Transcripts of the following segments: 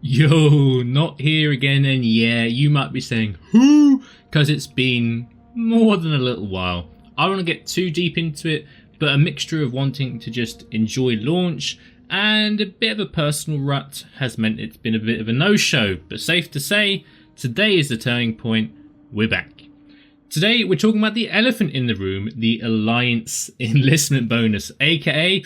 Yo, not here again, and yeah, you might be saying, who? Because it's been more than a little while. I don't want to get too deep into it, but a mixture of wanting to just enjoy launch and a bit of a personal rut has meant it's been a bit of a no-show. But safe to say, today is the turning point. We're back. Today, we're talking about the elephant in the room, the Alliance Enlistment bonus, aka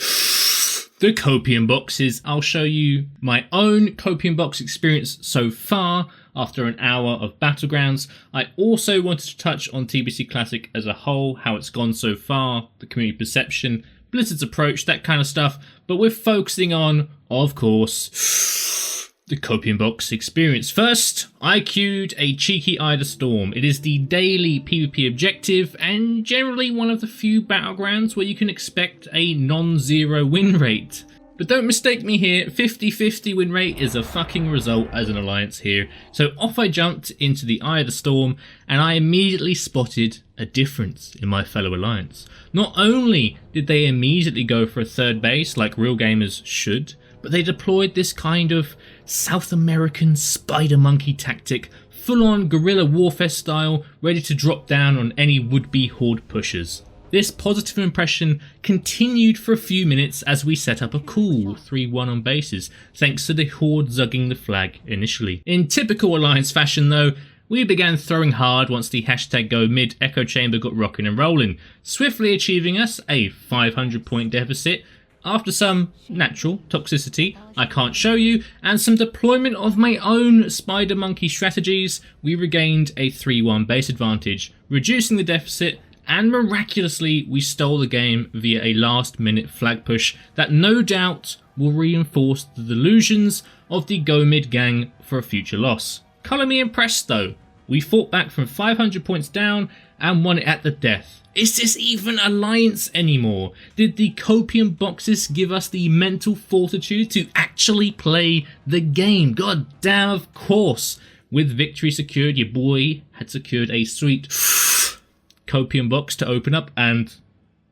the Copium boxes. I'll show you my own Copium Box experience so far after an hour of Battlegrounds. I also wanted to touch on TBC Classic as a whole, how it's gone so far, the community perception, Blizzard's approach, that kind of stuff. But we're focusing on, of course, the Copium Box experience. First, I queued a cheeky Eye of the Storm. It is the daily PvP objective and generally one of the few battlegrounds where you can expect a non-zero win rate. But don't mistake me here, 50-50 win rate is a fucking result as an alliance here. So off I jumped into the Eye of the Storm and I immediately spotted a difference in my fellow alliance. Not only did they immediately go for a third base like real gamers should, but they deployed this kind of South American spider monkey tactic, full-on guerrilla warfare style, ready to drop down on any would-be horde pushers. This positive impression continued for a few minutes as we set up a cool 3-1 on bases, thanks to the horde zugging the flag initially. In typical Alliance fashion though, we began throwing hard once the #GoMid echo chamber got rocking and rolling, swiftly achieving us a 500 point deficit. After some natural toxicity I can't show you, and some deployment of my own spider monkey strategies, we regained a 3-1 base advantage, reducing the deficit, and miraculously we stole the game via a last minute flag push that no doubt will reinforce the delusions of the GoMid gang for a future loss. Colour me impressed though, we fought back from 500 points down and won it at the death. Is this even Alliance anymore? Did the Copium boxes give us the mental fortitude to actually play the game? God damn, of course. With victory secured, your boy had secured a sweet Copium box to open up, and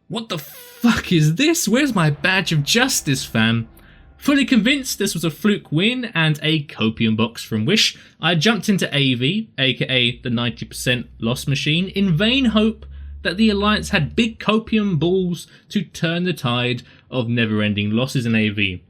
what the fuck is this? Where's my badge of justice, fam? Fully convinced this was a fluke win and a Copium box from Wish, I jumped into AV, aka the 90% loss machine, in vain hope that the Alliance had big Copium balls to turn the tide of never-ending losses in AV.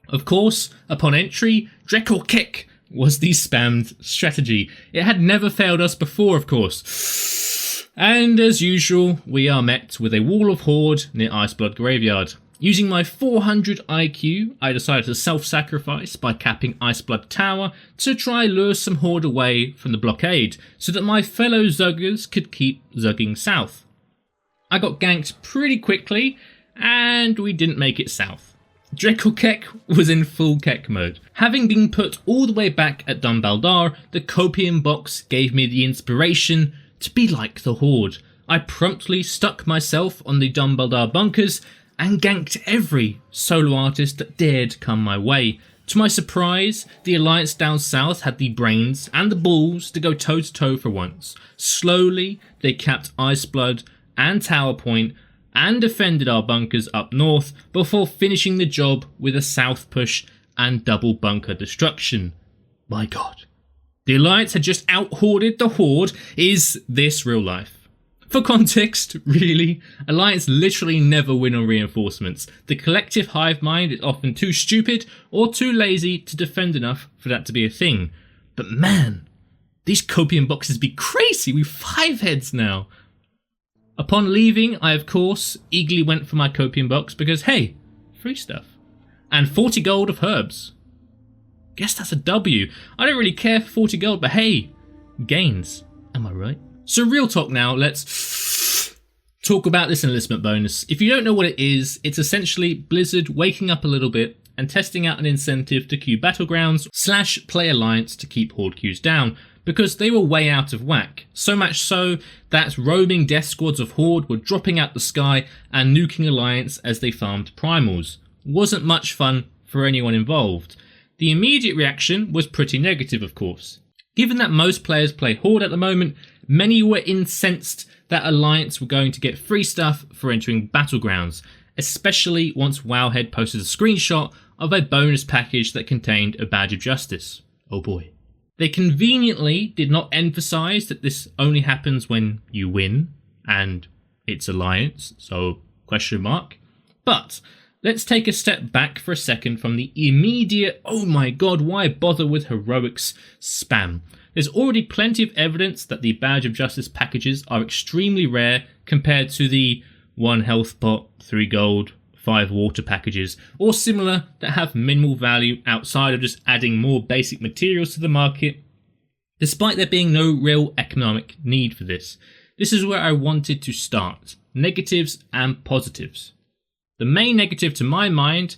Of course, upon entry, Drek or Kick was the spammed strategy. It had never failed us before, of course. And as usual, we are met with a wall of horde near Iceblood Graveyard. Using my 400 IQ, I decided to self-sacrifice by capping Iceblood Tower to try lure some horde away from the blockade, so that my fellow Zuggers could keep zugging south. I got ganked pretty quickly, and we didn't make it south. Drekkelkek was in full Kek mode. Having been put all the way back at Dun Baldar, the Copium box gave me the inspiration to be like the horde. I promptly stuck myself on the Dun Baldar bunkers and ganked every solo artist that dared come my way. To my surprise, the Alliance down south had the brains and the balls to go toe-to-toe for once. Slowly, they capped Iceblood and Tower Point and defended our bunkers up north before finishing the job with a south push and double bunker destruction. My god. The Alliance had just out-hoarded the horde. Is this real life? For context, really, Alliance literally never win on reinforcements. The collective hive mind is often too stupid or too lazy to defend enough for that to be a thing. But man, these Copium boxes be crazy, we've 5 heads now. Upon leaving, I of course eagerly went for my Copium box because hey, free stuff. And 40 gold of herbs. Guess that's a W. I don't really care for 40 gold, but hey, gains, am I right? So real talk now, let's talk about this enlistment bonus. If you don't know what it is, it's essentially Blizzard waking up a little bit and testing out an incentive to queue Battlegrounds / play Alliance to keep horde queues down, because they were way out of whack. So much so that roaming death squads of horde were dropping out the sky and nuking Alliance as they farmed primals. Wasn't much fun for anyone involved. The immediate reaction was pretty negative, of course. Given that most players play horde at the moment, many were incensed that Alliance were going to get free stuff for entering Battlegrounds, especially once Wowhead posted a screenshot of a bonus package that contained a badge of justice. Oh boy. They conveniently did not emphasize that this only happens when you win, and it's Alliance, so question mark. But let's take a step back for a second from the immediate, oh my god, why bother with heroics spam. There's already plenty of evidence that the Badge of Justice packages are extremely rare compared to the 1 health pot, 3 gold, 5 water packages, or similar that have minimal value outside of just adding more basic materials to the market, despite there being no real economic need for this. This is where I wanted to start. Negatives and positives. The main negative to my mind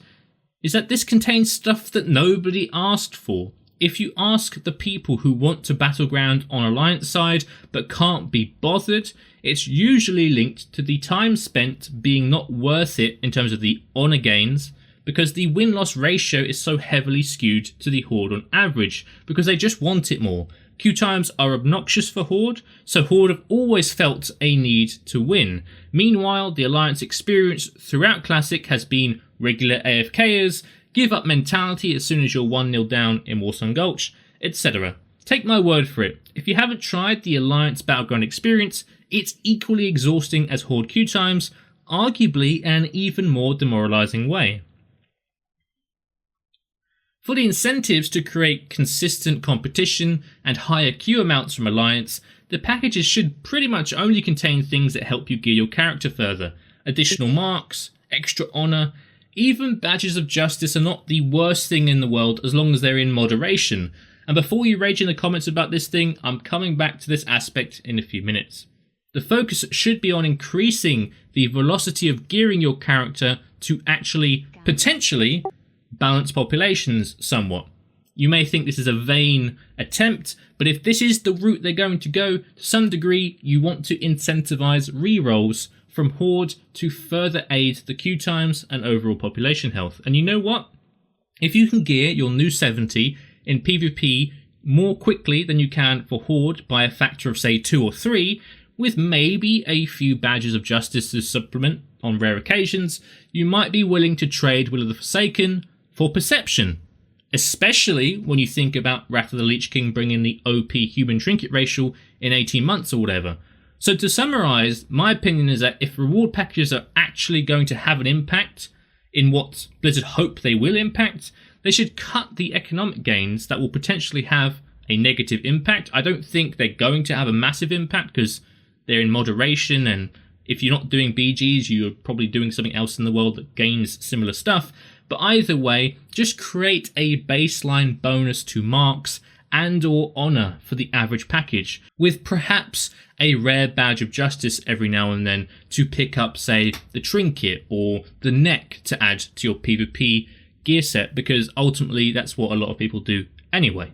is that this contains stuff that nobody asked for. If you ask the people who want to battleground on Alliance side but can't be bothered, it's usually linked to the time spent being not worth it in terms of the honour gains, because the win-loss ratio is so heavily skewed to the Horde on average, because they just want it more. Queue times are obnoxious for Horde, so Horde have always felt a need to win. Meanwhile, the Alliance experience throughout Classic has been regular AFKers, give up mentality as soon as you're 1-0 down in Warsong Gulch, etc. Take my word for it, if you haven't tried the Alliance Battleground experience, it's equally exhausting as Horde queue times, arguably in an even more demoralising way. For the incentives to create consistent competition and higher queue amounts from Alliance, the packages should pretty much only contain things that help you gear your character further. Additional marks, extra honour, even badges of justice are not the worst thing in the world as long as they're in moderation. And before you rage in the comments about this thing, I'm coming back to this aspect in a few minutes. The focus should be on increasing the velocity of gearing your character to actually, potentially, balance populations somewhat. You may think this is a vain attempt, but if this is the route they're going to go, to some degree you want to incentivize rerolls from Horde to further aid the queue times and overall population health. And you know what? If you can gear your new 70 in PvP more quickly than you can for Horde by a factor of say 2 or 3, with maybe a few badges of justice to supplement on rare occasions, you might be willing to trade Will of the Forsaken for Perception. Especially when you think about Wrath of the Lich King bringing the OP human trinket racial in 18 months or whatever. So to summarise, my opinion is that if reward packages are actually going to have an impact in what Blizzard hope they will impact, they should cut the economic gains that will potentially have a negative impact. I don't think they're going to have a massive impact because they're in moderation, and if you're not doing BGs, you're probably doing something else in the world that gains similar stuff. But either way, just create a baseline bonus to marks and or honour for the average package, with perhaps a rare badge of justice every now and then to pick up, say, the trinket or the neck to add to your PvP gear set, because ultimately that's what a lot of people do anyway.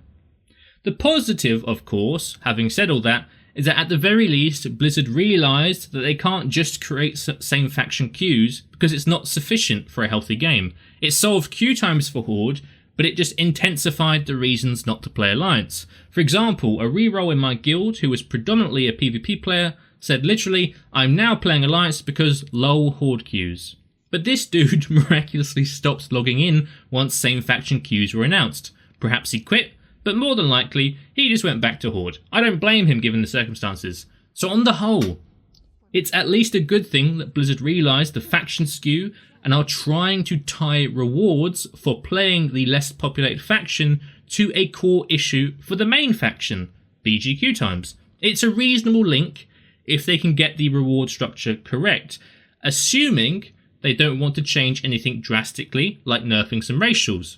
The positive, of course, having said all that, is that at the very least, Blizzard realised that they can't just create same faction queues because it's not sufficient for a healthy game. It solved queue times for Horde, but it just intensified the reasons not to play Alliance. For example, a reroll in my guild, who was predominantly a PvP player, said literally, "I'm now playing Alliance because lol Horde queues." But this dude miraculously stopped logging in once same faction queues were announced. Perhaps he quit, but more than likely, he just went back to Horde. I don't blame him given the circumstances. So on the whole, it's at least a good thing that Blizzard realised the faction skew and are trying to tie rewards for playing the less populated faction to a core issue for the main faction, BGQ times. It's a reasonable link if they can get the reward structure correct, assuming they don't want to change anything drastically, like nerfing some racials.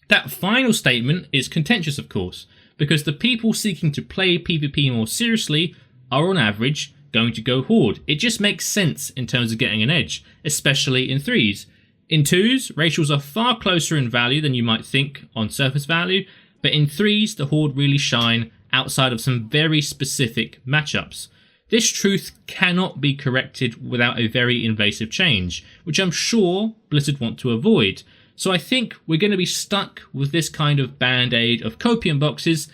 That final statement is contentious, of course, because the people seeking to play PvP more seriously are on average going to go Horde. It just makes sense in terms of getting an edge, especially in 3s. In 2s, racials are far closer in value than you might think on surface value, but in 3s, the Horde really shine outside of some very specific matchups. This truth cannot be corrected without a very invasive change, which I'm sure Blizzard want to avoid. So I think we're going to be stuck with this kind of band-aid of Copium boxes.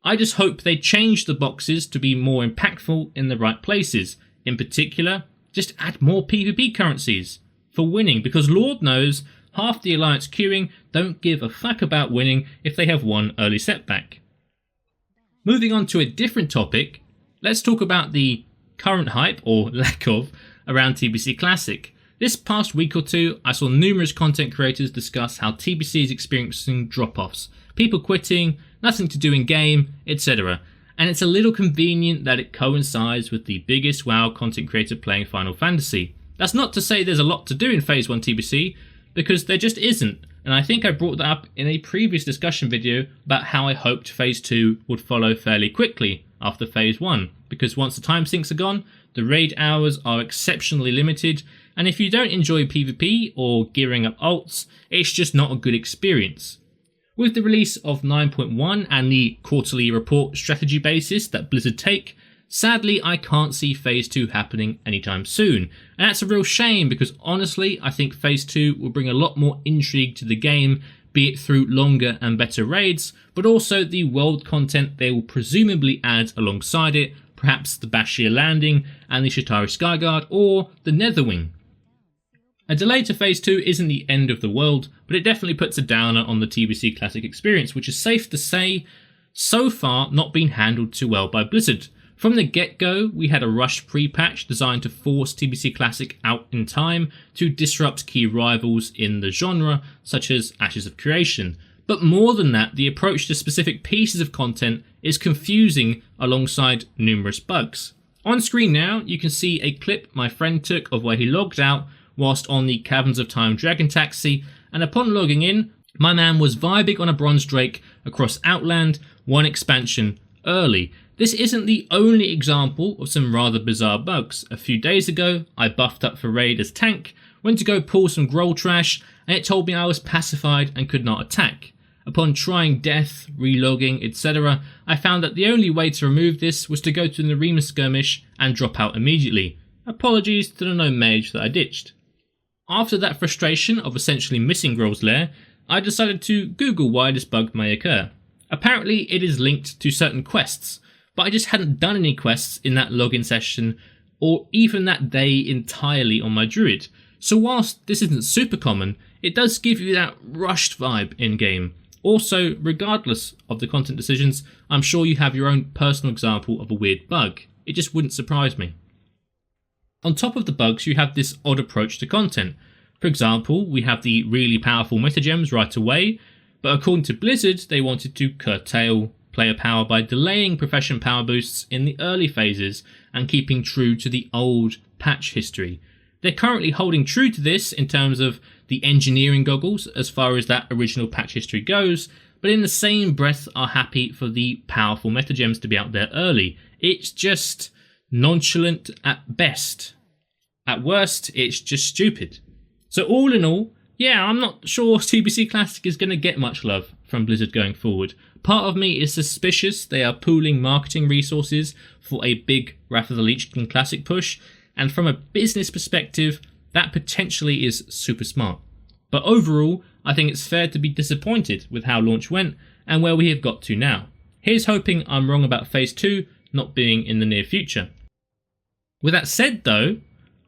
I just hope they change the boxes to be more impactful in the right places. In particular, just add more PvP currencies. for winning, because Lord knows half the Alliance queuing don't give a fuck about winning if they have one early setback. Moving on to a different topic, let's talk about the current hype, or lack of, around TBC Classic. This past week or two, I saw numerous content creators discuss how TBC is experiencing drop-offs, people quitting, nothing to do in game, etc. And it's a little convenient that it coincides with the biggest WoW content creator playing Final Fantasy. That's not to say there's a lot to do in Phase 1 TBC, because there just isn't, and I think I brought that up in a previous discussion video about how I hoped Phase 2 would follow fairly quickly after Phase 1, because once the time sinks are gone, the raid hours are exceptionally limited, and if you don't enjoy PvP or gearing up ults, it's just not a good experience. With the release of 9.1 and the quarterly report strategy basis that Blizzard take, sadly I can't see Phase 2 happening anytime soon, and that's a real shame because honestly I think Phase 2 will bring a lot more intrigue to the game, be it through longer and better raids, but also the world content they will presumably add alongside it, perhaps the Bashir Landing and the Shatari Skyguard or the Netherwing. A delay to Phase 2 isn't the end of the world, but it definitely puts a downer on the TBC Classic experience, which is safe to say, so far not been handled too well by Blizzard. From the get-go, we had a rushed pre-patch designed to force TBC Classic out in time to disrupt key rivals in the genre, such as Ashes of Creation. But more than that, the approach to specific pieces of content is confusing alongside numerous bugs. On screen now, you can see a clip my friend took of where he logged out whilst on the Caverns of Time Dragon Taxi, and upon logging in, my man was vibing on a Bronze Drake across Outland, one expansion early. This isn't the only example of some rather bizarre bugs. A few days ago, I buffed up for raid as tank, went to go pull some Groll trash, and it told me I was pacified and could not attack. Upon trying death, relogging, etc., I found that the only way to remove this was to go to an arena skirmish and drop out immediately. Apologies to the no mage that I ditched. After that frustration of essentially missing Groll's lair, I decided to Google why this bug may occur. Apparently it is linked to certain quests, but I just hadn't done any quests in that login session or even that day entirely on my druid. So whilst this isn't super common, it does give you that rushed vibe in game. Also, regardless of the content decisions, I'm sure you have your own personal example of a weird bug. It just wouldn't surprise me. On top of the bugs, you have this odd approach to content. For example, we have the really powerful metagems right away, but according to Blizzard, they wanted to curtail player power by delaying profession power boosts in the early phases and keeping true to the old patch history. They're currently holding true to this in terms of the engineering goggles as far as that original patch history goes, but in the same breath are happy for the powerful metagems to be out there early. It's just nonchalant at best. At worst, it's just stupid. So all in all, yeah, I'm not sure TBC Classic is going to get much love from Blizzard going forward. Part of me is suspicious they are pooling marketing resources for a big Wrath of the Lich King Classic push, and from a business perspective, that potentially is super smart. But overall, I think it's fair to be disappointed with how launch went and where we have got to now. Here's hoping I'm wrong about Phase 2 not being in the near future. With that said though,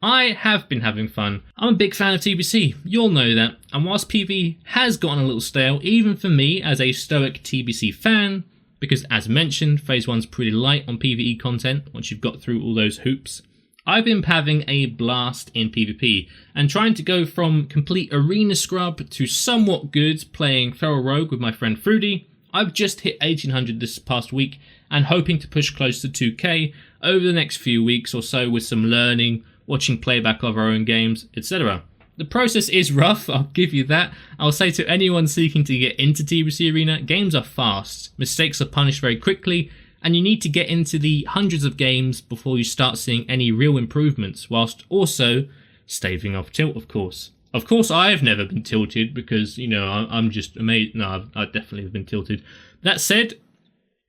I have been having fun. I'm a big fan of TBC, you'll know that, and whilst PvE has gotten a little stale, even for me as a stoic TBC fan, because as mentioned, Phase 1's pretty light on PvE content once you've got through all those hoops, I've been having a blast in PvP, and trying to go from complete arena scrub to somewhat good playing Feral Rogue with my friend Fruity. I've just hit 1800 this past week, and hoping to push close to 2k over the next few weeks or so with some learning, watching playback of our own games, etc. The process is rough, I'll give you that. I'll say to anyone seeking to get into TBC Arena, games are fast, mistakes are punished very quickly, and you need to get into the hundreds of games before you start seeing any real improvements, whilst also staving off tilt, of course. Of course, I've never been tilted because, I'm just amazed. No, I definitely have been tilted. That said,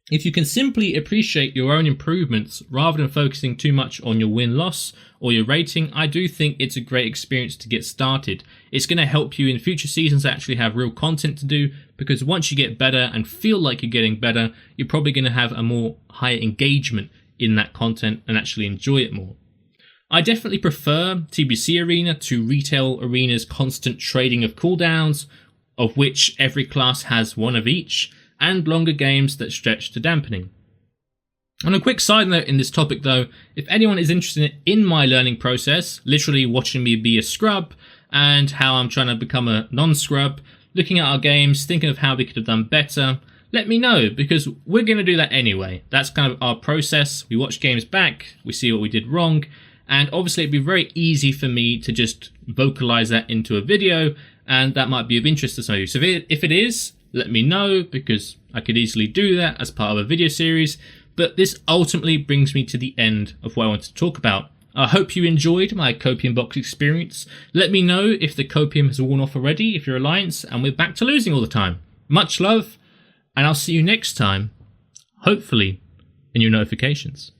if you can simply appreciate your own improvements rather than focusing too much on your win-loss or your rating, I do think it's a great experience to get started. It's going to help you in future seasons actually have real content to do, because once you get better and feel like you're getting better, you're probably going to have a more higher engagement in that content and actually enjoy it more. I definitely prefer TBC Arena to Retail Arena's constant trading of cooldowns, of which every class has one of each, and longer games that stretch to dampening. On a quick side note in this topic though, if anyone is interested in my learning process, literally watching me be a scrub, and how I'm trying to become a non-scrub, looking at our games, thinking of how we could have done better, let me know, because we're going to do that anyway. That's kind of our process. We watch games back, we see what we did wrong, and obviously it'd be very easy for me to just vocalize that into a video, and that might be of interest to some of you. So if it is, let me know, because I could easily do that as part of a video series. But this ultimately brings me to the end of what I want to talk about. I hope you enjoyed my Copium Box experience. Let me know if the Copium has worn off already, if you're Alliance, and we're back to losing all the time. Much love, and I'll see you next time, hopefully in your notifications.